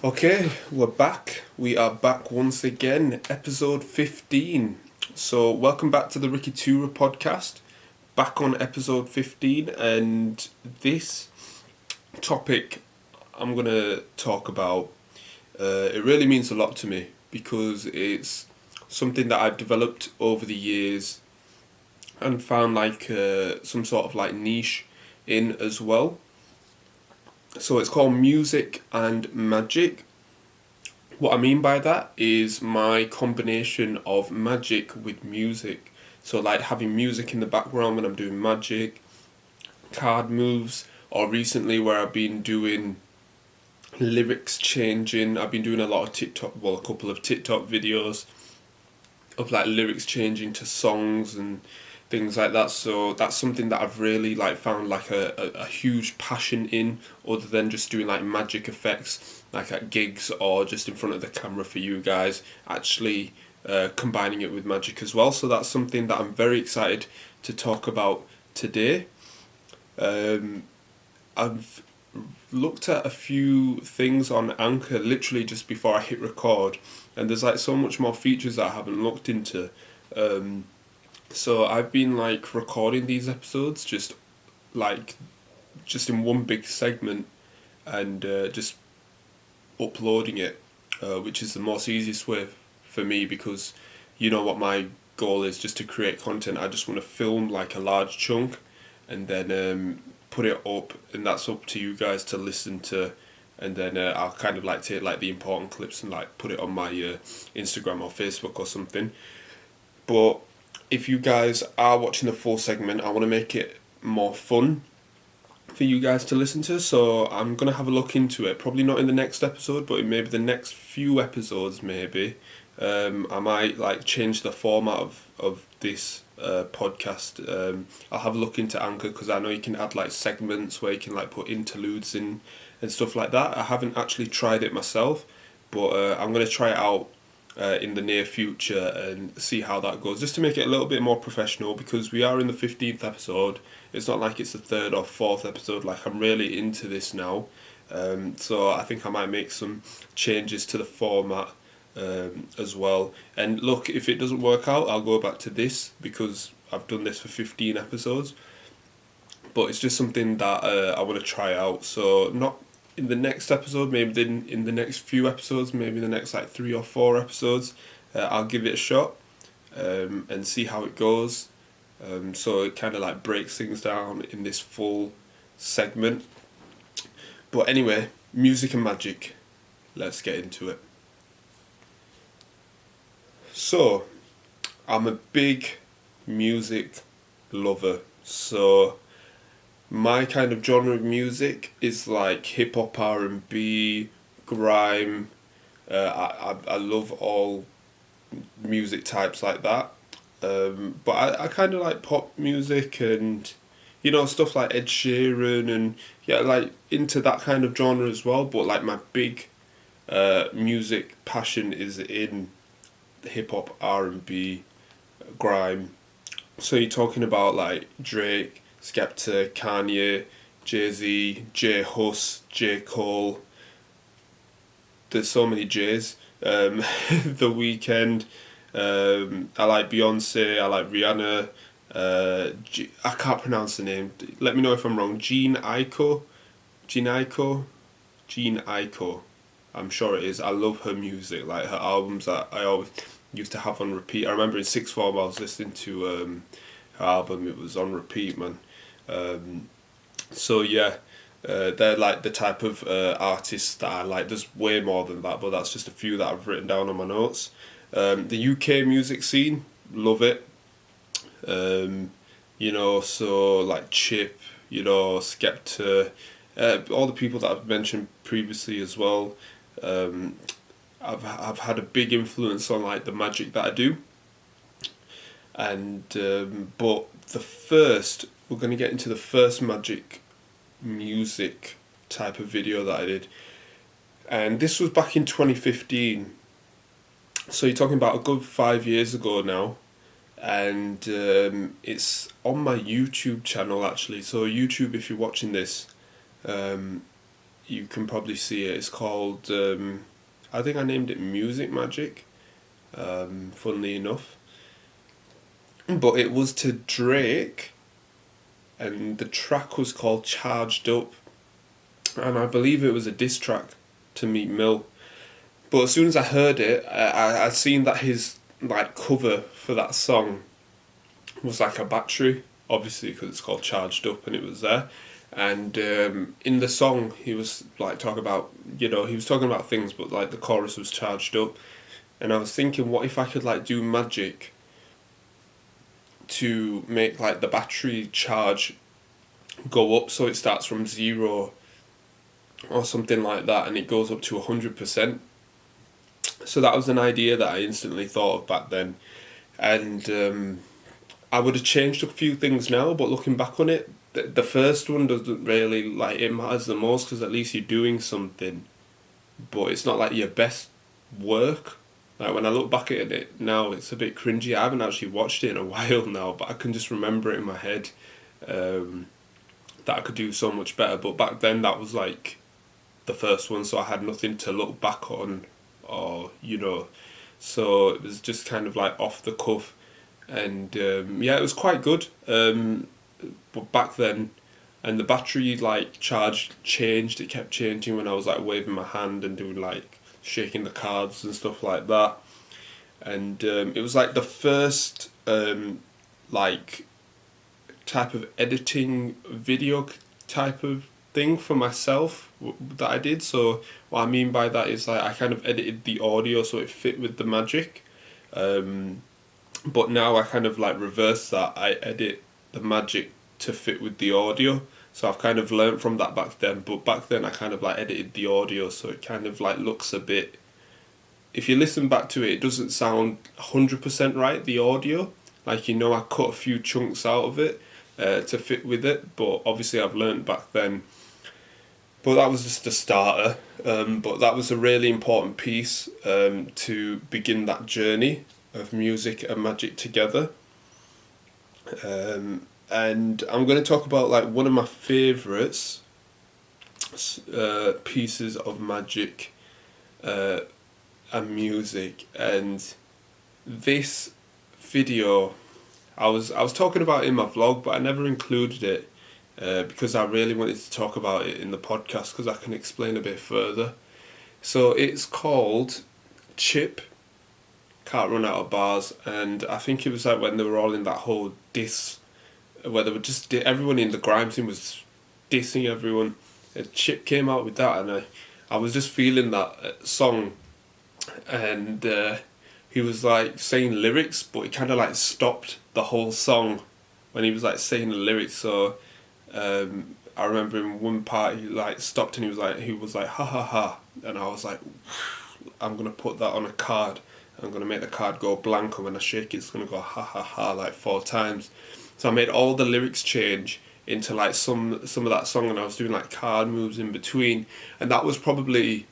Okay, we're back. We are back once again, episode 15. So, welcome back to the Ricky2ra podcast. Back on episode 15, and this topic I'm going to talk about, it really means a lot to me because it's something that I've developed over the years and found some sort of niche in as well. So it's called music and magic. What I mean by that is my combination of magic with music. So having music in the background when I'm doing magic, card moves, or recently where I've been doing lyrics changing. I've been doing a lot of a couple of TikTok videos of lyrics changing to songs and things like that. So that's something that I've really found a huge passion in, other than just doing magic effects at gigs or just in front of the camera for you guys, actually combining it with magic as well. So that's something that I'm very excited to talk about today. I've looked at a few things on Anchor literally just before I hit record, and there's so much more features that I haven't looked into. So I've been recording these episodes just in one big segment and just uploading it, which is the most easiest way for me, because you know what my goal is, just to create content. I just want to film a large chunk and then put it up, and that's up to you guys to listen to, and then I'll kind of take the important clips and put it on my Instagram or Facebook or something. But if you guys are watching the full segment, I want to make it more fun for you guys to listen to, so I'm going to have a look into it. Probably not in the next episode, but in maybe the next few episodes maybe. I might change the format of this podcast. I'll have a look into Anchor, because I know you can add segments where you can put interludes in and stuff like that. I haven't actually tried it myself, but I'm going to try it out in the near future and see how that goes, just to make it a little bit more professional, because we are in the 15th episode. It's not like it's the 3rd or 4th episode. I'm really into this now, so I think I might make some changes to the format as well. And look, if it doesn't work out, I'll go back to this, because I've done this for 15 episodes, but it's just something that I want to try out. So not in the next episode, maybe then in the next few episodes, maybe the next 3 or 4 episodes, I'll give it a shot and see how it goes. So it kind of breaks things down in this full segment. But anyway, music and magic, let's get into it. So, I'm a big music lover, so my kind of genre of music is hip hop, R&B, grime. I love all music types like that. But I kind of like pop music and stuff like Ed Sheeran, and into that kind of genre as well. But my big music passion is in hip hop, R&B, grime. So you're talking about Drake, Skepta, Kanye, Jay-Z, J Hus, J Cole. There's so many J's. The Weeknd. I like Beyonce. I like Rihanna. I can't pronounce the name. Let me know if I'm wrong. Jean Aiko. I'm sure it is. I love her music. Her albums that I always used to have on repeat. I remember in sixth form I was listening to her album. It was on repeat, man. So yeah, they're the type of artists that I like. There's way more than that, but that's just a few that I've written down on my notes. The UK music scene, love it. So Chip, Skepta, all the people that I've mentioned previously as well. I've had a big influence on the magic that I do. And but we're going to get into the first magic music type of video that I did, and this was back in 2015. So you're talking about a good 5 years ago now, and it's on my YouTube channel actually. So YouTube, if you're watching this, you can probably see it. It's called, I think I named it Music Magic, funnily enough. But it was to Drake, and the track was called Charged Up. And I believe it was a diss track to Meek Mill. But as soon as I heard it, I'd seen that his like cover for that song was like a battery, obviously because it's called Charged Up, and it was there. And in the song, he was like talking about, he was talking about things, but like the chorus was charged up. And I was thinking, what if I could like do magic to make like the battery charge go up, so it starts from 0 or something like that, and it goes up to 100%. So that was an idea that I instantly thought of back then, and I would have changed a few things now, but looking back on it, the first one doesn't really, like, it matters the most because at least you're doing something, but it's not like your best work. Like, when I look back at it now, it's a bit cringy. I haven't actually watched it in a while now, but I can just remember it in my head, that I could do so much better. But back then, that was like the first one, so I had nothing to look back on, or so it was just kind of like off the cuff, and yeah, it was quite good. But back then, and the battery like charge changed. It kept changing when I was like waving my hand and doing like shaking the cards and stuff like that, and it was like the first like type of editing video type of thing for myself that I did. So what I mean by that is like I kind of edited the audio so it fit with the magic, but now I kind of like reverse that. I edit the magic to fit with the audio. So I've kind of learnt from that back then, but back then I kind of like edited the audio so it kind of like looks a bit, if you listen back to it, it doesn't sound 100% right, the audio. Like, I cut a few chunks out of it to fit with it, but obviously I've learnt back then. But that was just a starter. But that was a really important piece to begin that journey of music and magic together. And I'm going to talk about like one of my favourites pieces of magic and music, and this video I was talking about it in my vlog, but I never included it because I really wanted to talk about it in the podcast because I can explain a bit further. So it's called Chip, Can't Run Out of Bars, and I think it was like when they were all in that whole diss, where they were just everyone in the grime scene was dissing everyone. And Chip came out with that, and I was just feeling that song, and he was like saying lyrics, but he kind of like stopped the whole song when he was like saying the lyrics. So I remember in one part he like stopped and he was like ha ha ha, and I was like, I'm gonna put that on a card. I'm gonna make the card go blank, and when I shake it, it's gonna go ha ha ha like 4 times. So I made all the lyrics change into like some of that song, and I was doing like card moves in between, and that was probably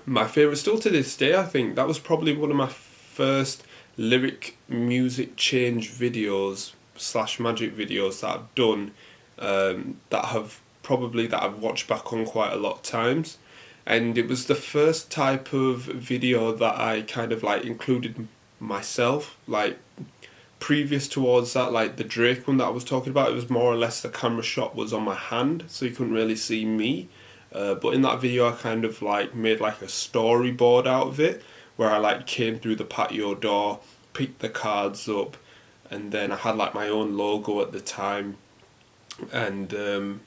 my favourite still to this day. I think that was probably one of my first lyric music change videos / magic videos that I've done, that I've watched back on quite a lot of times. And it was the first type of video that I kind of like included myself. Like previous towards that, like the Drake one that I was talking about, it was more or less the camera shot was on my hand, so you couldn't really see me. But in that video I kind of like made like a storyboard out of it, where I like came through the patio door, picked the cards up, and then I had like my own logo at the time, and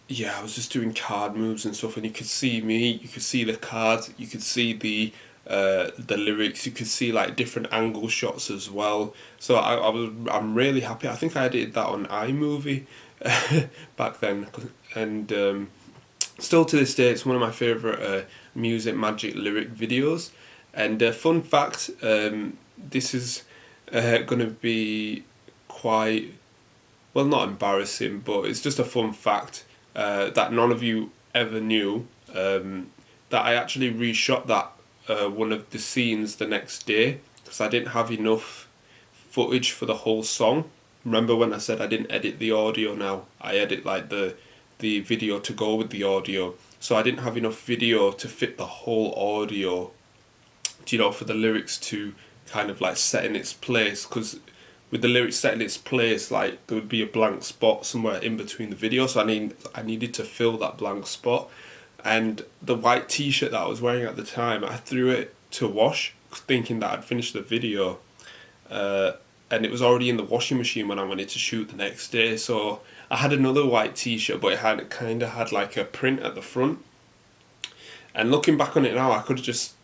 yeah, I was just doing card moves and stuff, and you could see me, you could see the cards, you could see the lyrics, you could see like different angle shots as well. So I'm really happy. I think I edited that on iMovie back then, and still to this day it's one of my favourite music magic lyric videos. And fun fact, this is gonna be quite, well, not embarrassing, but it's just a fun fact that none of you ever knew, that I actually reshot that one of the scenes the next day because I didn't have enough footage for the whole song. Remember when I said I didn't edit the audio now? I edit like the the video to go with the audio. So I didn't have enough video to fit the whole audio, you know, for the lyrics to kind of like set in its place, because with the lyrics set in its place, like there would be a blank spot somewhere in between the video, so I needed to fill that blank spot. And the white t-shirt that I was wearing at the time, I threw it to wash thinking that I'd finished the video, and it was already in the washing machine when I wanted to shoot the next day. So I had another white t-shirt, but it kind of had like a print at the front, and looking back on it now, I could have just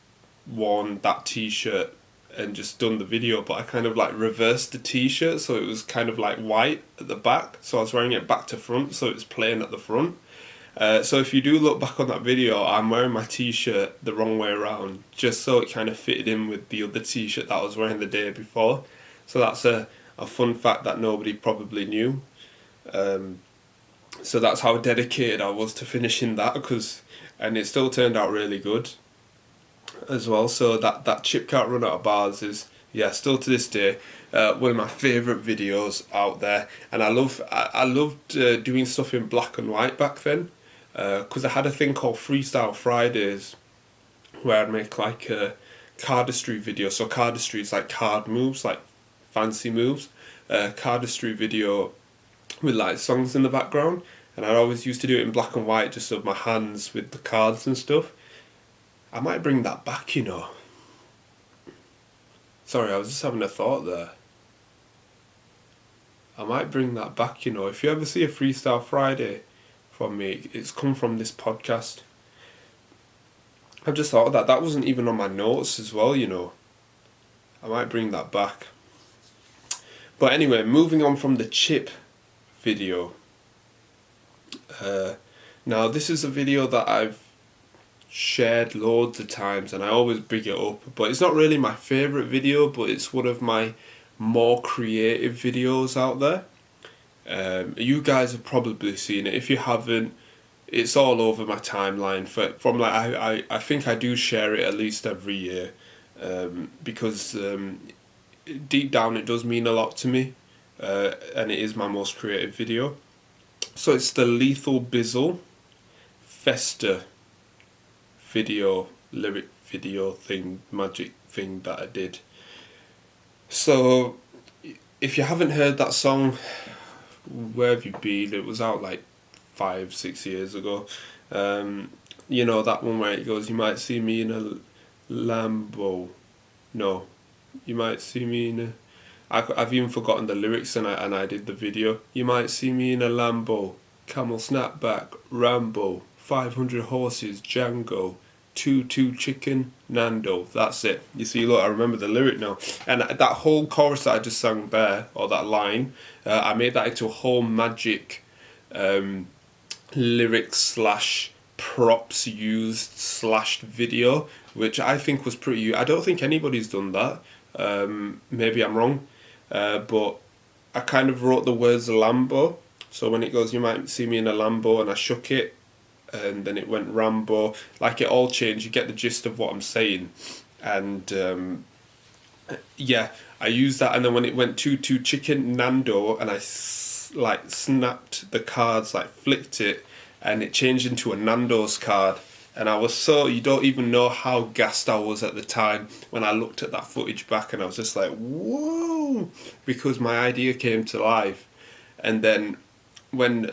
worn that t-shirt and just done the video, but I kind of like reversed the t-shirt, so it was kind of like white at the back, so I was wearing it back to front, so it was plain at the front. So if you do look back on that video, I'm wearing my t-shirt the wrong way around, just so it kind of fitted in with the other t-shirt that I was wearing the day before. So that's a fun fact that nobody probably knew. So that's how dedicated I was to finishing that, and it still turned out really good as well. So that chip can't run out of bars is, yeah, still to this day one of my favourite videos out there. And I loved doing stuff in black and white back then, because I had a thing called Freestyle Fridays where I'd make like a cardistry video. So cardistry is like card moves, like fancy moves. Cardistry video with like songs in the background, and I always used to do it in black and white, just of my hands with the cards and stuff. I might bring that back, you know. Sorry, I was just having a thought there. I might bring that back, you know. If you ever see a Freestyle Friday from me, it's come from this podcast. I've just thought of that. That wasn't even on my notes as well, you know. I might bring that back. But anyway, moving on from the chip video. Now, this is a video that I've shared loads of times, and I always bring it up, but it's not really my favourite video, but it's one of my more creative videos out there. You guys have probably seen it. If you haven't, it's all over my timeline. From like I think I do share it at least every year, because deep down it does mean a lot to me, and it is my most creative video. So it's the Lethal Bizzle Festa lyric video thing, magic thing that I did. So if you haven't heard that song, where have you been? It was out like 5-6 years ago. You know that one where it goes, you might see me in a Lambo. No, you might see me in a... I've even forgotten the lyrics, and I did the video. You might see me in a Lambo, camel snapback, Rambo, 500 horses, Django, 2 chicken, Nando. That's it. You see, look, I remember the lyric now. And that whole chorus that I just sang there, or that line, I made that into a whole magic lyrics / props used / video, which I think was pretty... I don't think anybody's done that. Maybe I'm wrong. But I kind of wrote the words Lambo. So when it goes, you might see me in a Lambo, and I shook it, and then it went Rambo, like it all changed. You get the gist of what I'm saying. And yeah, I used that, and then when it went 2 chicken Nando, and I like snapped the cards, like flicked it, and it changed into a Nando's card. And I was so, you don't even know how gassed I was at the time when I looked at that footage back, and I was just like, whoa, because my idea came to life. And then when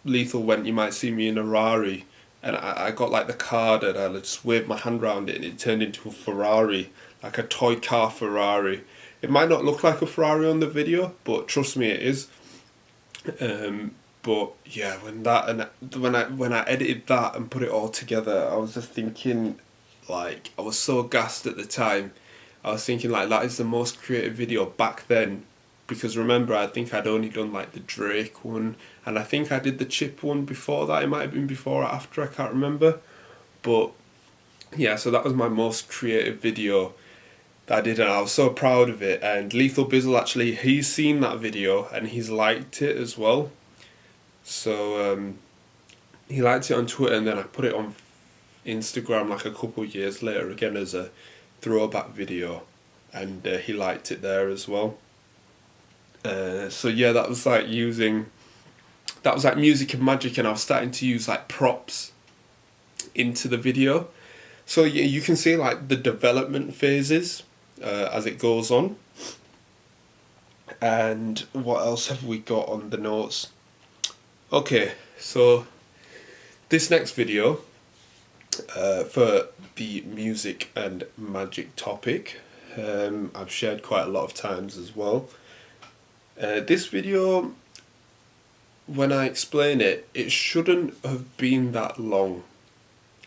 Lethal went, you might see me in a Ferrari, and I got like the card, and I just waved my hand around it, and it turned into a Ferrari, like a toy car Ferrari. It might not look like a Ferrari on the video, but trust me, it is. But yeah, when I edited that and put it all together, I was just thinking, like, I was so gassed at the time. I was thinking, like, that is the most creative video back then, because remember, I think I'd only done like the Drake one, and I think I did the Chip one before that. It might have been before or after, I can't remember. But yeah, so that was my most creative video that I did, and I was so proud of it. And Lethal Bizzle, actually, he's seen that video and he's liked it as well. So he liked it on Twitter, and then I put it on Instagram like a couple of years later again as a throwback video, and he liked it there as well. So yeah, that was like using that was like music and magic, and I was starting to use like props into the video. So yeah, you can see like the development phases as it goes on. And what else have we got on the notes? Okay, so this next video for the music and magic topic, I've shared quite a lot of times as well. This video, when I explain it, it shouldn't have been that long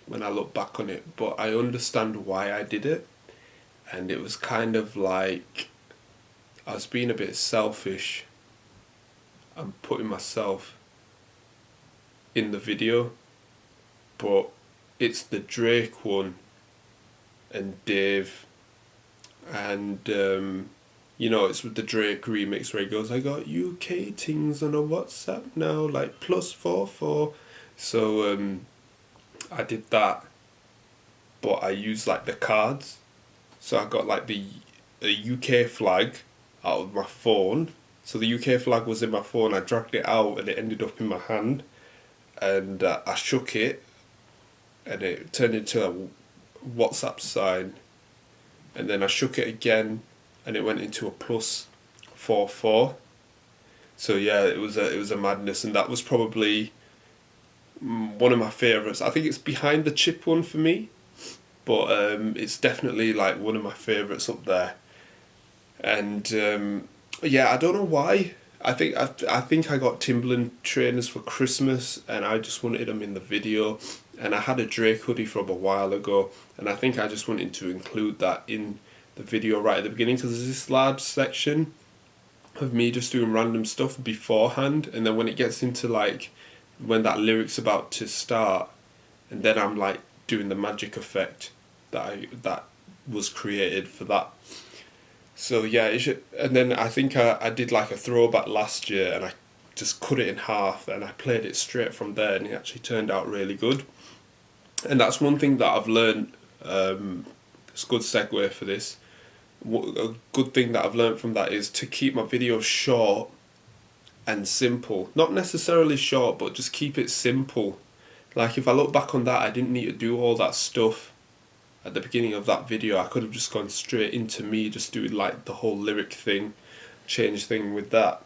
when I look back on it, but I understand why I did it. And it was kind of like I was being a bit selfish and putting myself in the video. But it's the Drake one and Dave, and it's with the Drake remix where he goes, I got UK things on a WhatsApp now, like +44. So I did that, but I used like the cards. So I got like the UK flag out of my phone. So the UK flag was in my phone, I dragged it out and it ended up in my hand. And I shook it and it turned into a WhatsApp sign. And then I shook it again and it went into a +44. So yeah, it was a madness, and that was probably one of my favourites. I think it's behind the chip one for me, but it's definitely like one of my favourites up there. And yeah, I don't know why. I think I got Timberland trainers for Christmas, and I just wanted them in the video. And I had a Drake hoodie from a while ago, and I think I just wanted to include that in the video right at the beginning, because there's this large section of me just doing random stuff beforehand, and then when it gets into like when that lyric's about to start, and then I'm like doing the magic effect that was created for that. So yeah, and then I think I did like a throwback last year, and I just cut it in half and I played it straight from there, and it actually turned out really good. And that's one thing that I've learned. It's a good segue for this. A good thing that I've learned from that is to keep my videos short and simple. Not necessarily short, but just keep it simple. Like if I look back on that, I didn't need to do all that stuff at the beginning of that video. I could have just gone straight into me just doing like the whole lyric thing, change thing with that.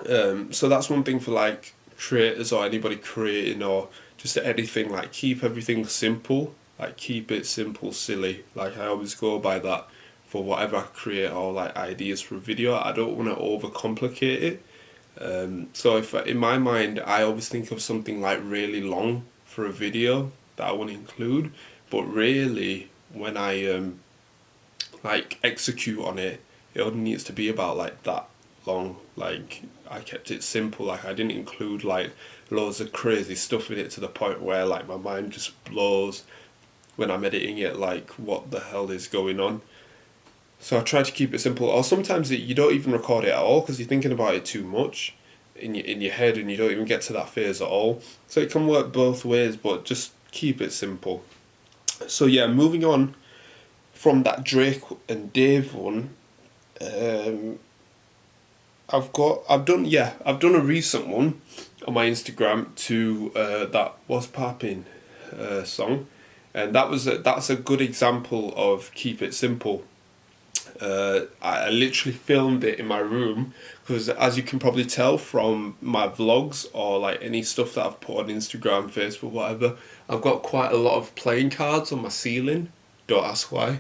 So that's one thing for like creators or anybody creating or just anything, like keep everything simple, like keep it simple, silly. Like I always go by that for whatever I create or like ideas for a video. I don't want to overcomplicate it. So if in my mind I always think of something like really long for a video that I want to include, but really when I like execute on it, it only needs to be about like that long. Like I kept it simple, like I didn't include like loads of crazy stuff in it to the point where like my mind just blows when I'm editing it, like what the hell is going on. So I try to keep it simple, or sometimes you don't even record it at all because you're thinking about it too much in your head and you don't even get to that phase at all. So it can work both ways, but just keep it simple. So yeah, moving on from that Drake and Dave one, I've done a recent one on my Instagram to that Was Poppin' song, and that's a good example of keep it simple. I literally filmed it in my room because, as you can probably tell from my vlogs or like any stuff that I've put on Instagram, Facebook, whatever, I've got quite a lot of playing cards on my ceiling. Don't ask why.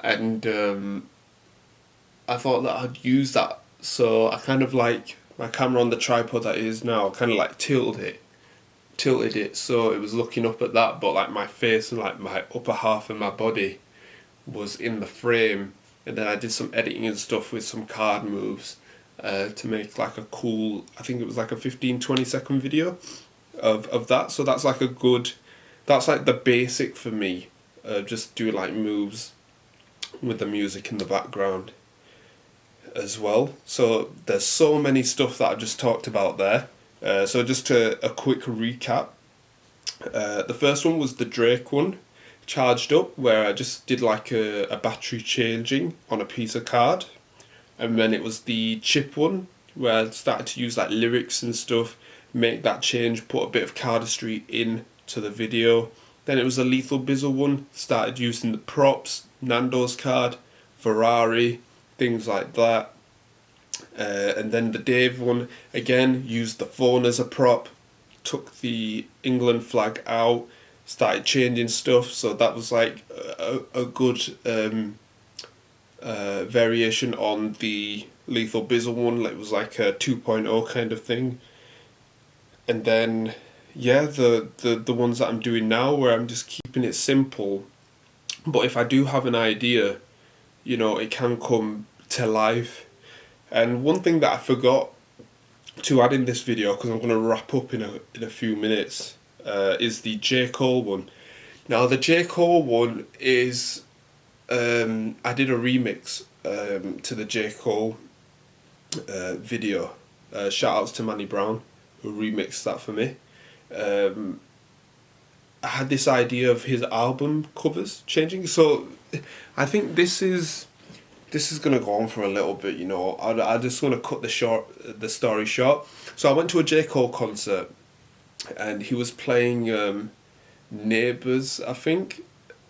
And I thought that I'd use that, so I kind of like my camera on the tripod that it is now, I kind of like tilted it so it was looking up at that, but like my face and like my upper half of my body was in the frame. And then I did some editing and stuff with some card moves to make like a cool, I think it was like a 15-20 second video of that. So that's like that's like the basic for me, just doing like moves with the music in the background as well. So there's so many stuff that I've just talked about there. So just a quick recap. The first one was the Drake one, Charged Up, where I just did like a battery changing on a piece of card. And then it was the chip one where I started to use like lyrics and stuff, make that change, put a bit of cardistry in to the video. Then it was the Lethal Bizzle one, started using the props, Nando's card, Ferrari, things like that. And then the Dave one, again, used the phone as a prop, took the England flag out, started changing stuff, so that was like a good variation on the Lethal Bizzle one. It was like a 2.0 kind of thing. And then, yeah, the ones that I'm doing now, where I'm just keeping it simple, but if I do have an idea, you know, it can come to life. And one thing that I forgot to add in this video, because I'm going to wrap up in a few minutes, is the J. Cole one. Now the J. Cole one is, I did a remix to the J. Cole video. Shout outs to Manny Brown, who remixed that for me. I had this idea of his album covers changing, so I think this is gonna go on for a little bit. You know, I just want to cut the story short. So I went to a J. Cole concert, and he was playing Neighbours, I think,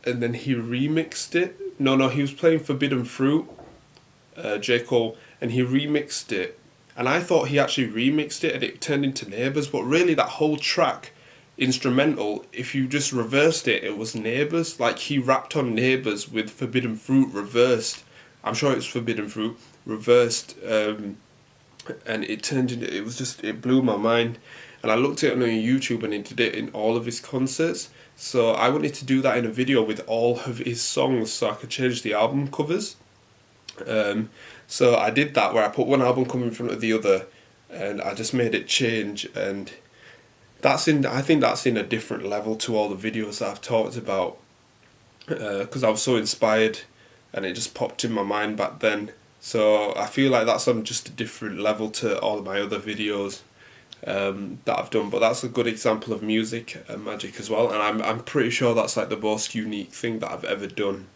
and then he remixed it. No, he was playing Forbidden Fruit, J. Cole, and he remixed it. And I thought he actually remixed it and it turned into Neighbours, but really that whole track, instrumental, if you just reversed it, it was Neighbours. Like, he rapped on Neighbours with Forbidden Fruit reversed. I'm sure it was Forbidden Fruit reversed, and it turned into, it blew my mind. And I looked at it on YouTube, and he did it in all of his concerts. So I wanted to do that in a video with all of his songs, so I could change the album covers. So I did that, where I put one album cover in front of the other, and I just made it change. And I think that's in a different level to all the videos that I've talked about, because I was so inspired, and it just popped in my mind back then. So I feel like that's on just a different level to all of my other videos that I've done. But that's a good example of music and magic as well, and I'm pretty sure that's like the most unique thing that I've ever done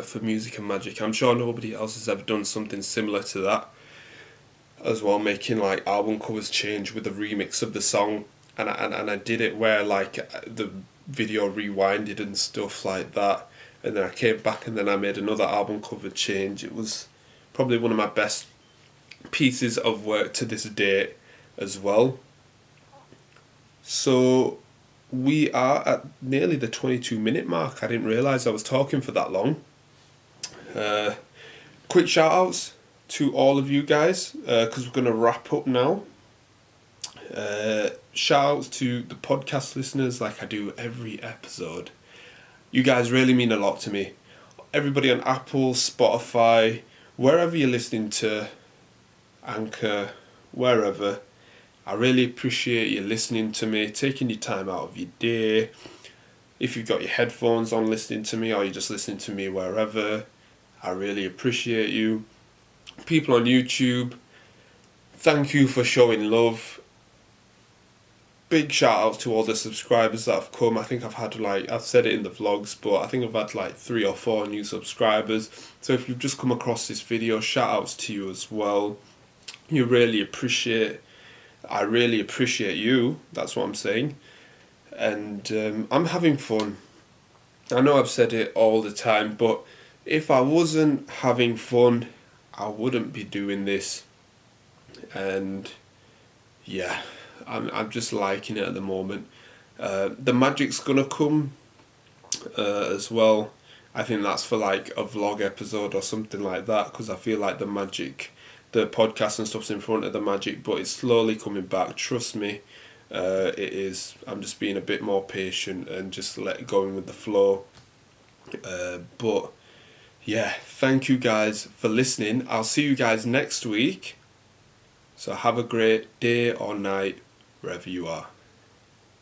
for music and magic. I'm sure nobody else has ever done something similar to that as well, making like album covers change with the remix of the song. And I did it where like the video rewinded and stuff like that, and then I came back and then I made another album cover change. It was probably one of my best pieces of work to this day as well. So we are at nearly the 22-minute mark. I didn't realise I was talking for that long. Quick shout outs to all of you guys, because we're going to wrap up now. Shout outs to the podcast listeners, like I do every episode. You guys really mean a lot to me. Everybody on Apple, Spotify, wherever you're listening to, Anchor, wherever, I really appreciate you listening to me, taking your time out of your day. If you've got your headphones on listening to me, or you're just listening to me wherever, I really appreciate you. People on YouTube, thank you for showing love. Big shout out to all the subscribers that have come. I think I've had I've said it in the vlogs, but I think I've had like 3 or 4 new subscribers. So if you've just come across this video, shout outs to you as well. I really appreciate you, that's what I'm saying. And I'm having fun. I know I've said it all the time, but if I wasn't having fun, I wouldn't be doing this. And yeah, I'm just liking it at the moment. The magic's gonna come as well. I think that's for like a vlog episode or something like that, because I feel like the magic, the podcast and stuff's in front of the magic, but it's slowly coming back, trust me. It is. I'm just being a bit more patient and just going with the flow. But yeah, thank you guys for listening. I'll see you guys next week. So have a great day or night, wherever you are.